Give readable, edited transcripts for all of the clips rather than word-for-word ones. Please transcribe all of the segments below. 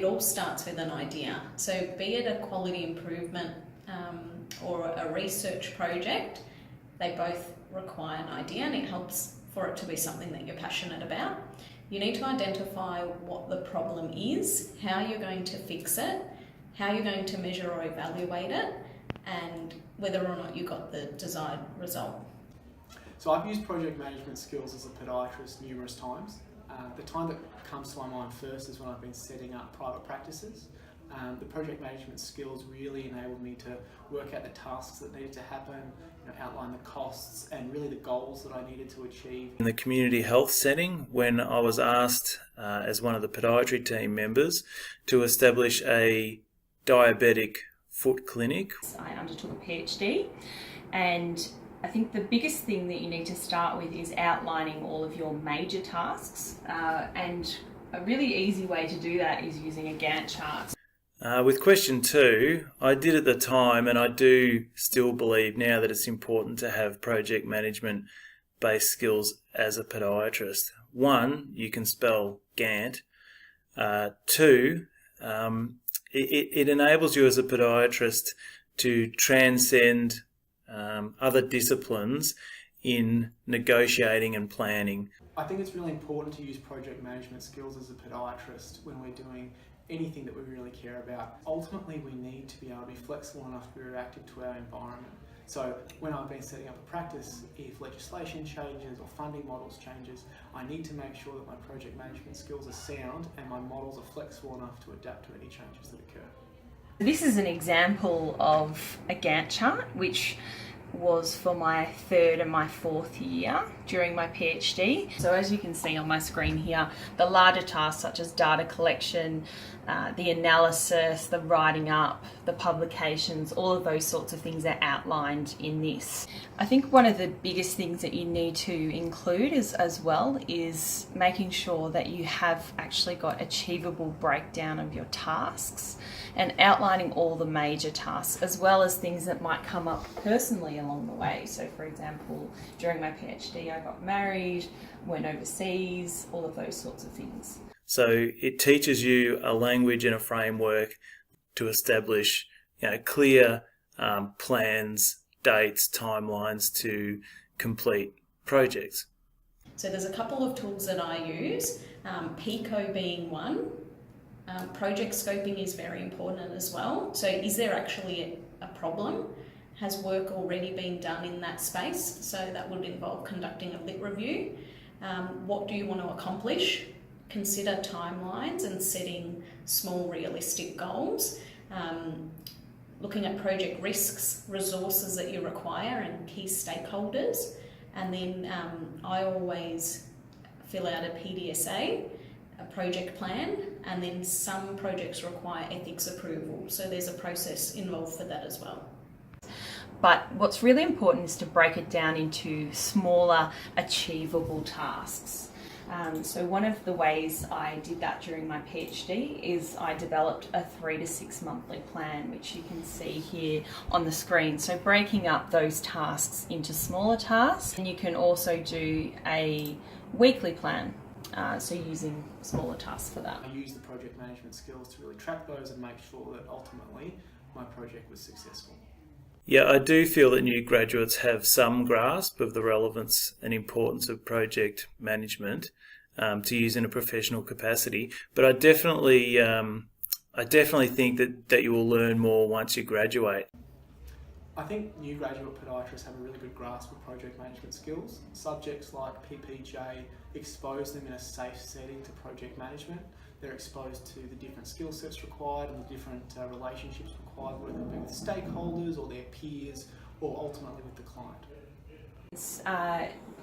all starts with an idea. So be it a quality improvement or a research project, they both require an idea, and it helps for it to be something that you're passionate about. You need to identify what the problem is, how you're going to fix it, how you're going to measure or evaluate it, and whether or not you got the desired result. So I've used project management skills as a podiatrist numerous times. The time that comes to my mind first is when I've been setting up private practices. The project management skills really enabled me to work out the tasks that needed to happen, outline the costs and really the goals that I needed to achieve. In the community health setting, when I was asked as one of the podiatry team members to establish a diabetic foot clinic. I undertook a PhD, and I think the biggest thing that you need to start with is outlining all of your major tasks, and a really easy way to do that is using a Gantt chart. With question 2, I did at the time, and I do still believe now, that it's important to have project management based skills as a podiatrist. 1, you can spell Gantt. 2, it enables you as a podiatrist to transcend other disciplines in negotiating and planning. I think it's really important to use project management skills as a podiatrist when we're doing anything that we really care about. Ultimately, we need to be able to be flexible enough to be reactive to our environment. So when I've been setting up a practice, if legislation changes or funding models changes, I need to make sure that my project management skills are sound and my models are flexible enough to adapt to any changes that occur. This is an example of a Gantt chart, which was for my 3rd and my 4th year during my PhD. So as you can see on my screen here, the larger tasks such as data collection, the analysis, the writing up, the publications, all of those sorts of things are outlined in this. I think one of the biggest things that you need to include as well is making sure that you have actually got achievable breakdown of your tasks and outlining all the major tasks, as well as things that might come up personally along the way. So for example, during my PhD, I got married, went overseas, all of those sorts of things. So it teaches you a language and a framework to establish clear plans, dates, timelines to complete projects. So there's a couple of tools that I use, PICO being one. Project scoping is very important as well. So is there actually a problem? Has work already been done in that space? So that would involve conducting a lit review. What do you want to accomplish? Consider timelines and setting small realistic goals. Looking at project risks, resources that you require and key stakeholders. And then I always fill out a PDSA, a project plan, and then some projects require ethics approval. So there's a process involved for that as well. But what's really important is to break it down into smaller, achievable tasks. So one of the ways I did that during my PhD is I developed a 3 to 6 monthly plan, which you can see here on the screen. So breaking up those tasks into smaller tasks, and you can also do a weekly plan. So using smaller tasks for that. I use the project management skills to really track those and make sure that ultimately my project was successful. Yeah, I do feel that new graduates have some grasp of the relevance and importance of project management to use in a professional capacity, but I definitely think that you will learn more once you graduate. I think new graduate podiatrists have a really good grasp of project management skills. Subjects like PPJ expose them in a safe setting to project management. They're exposed to the different skill sets required and the different relationships required, whether it be with stakeholders or their peers or ultimately with the client. It's,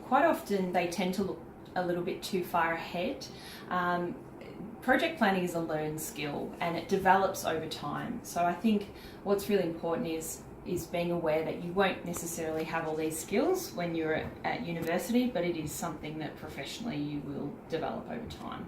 quite often they tend to look a little bit too far ahead. Project planning is a learned skill and it develops over time. So I think what's really important is being aware that you won't necessarily have all these skills when you're at university, but it is something that professionally you will develop over time.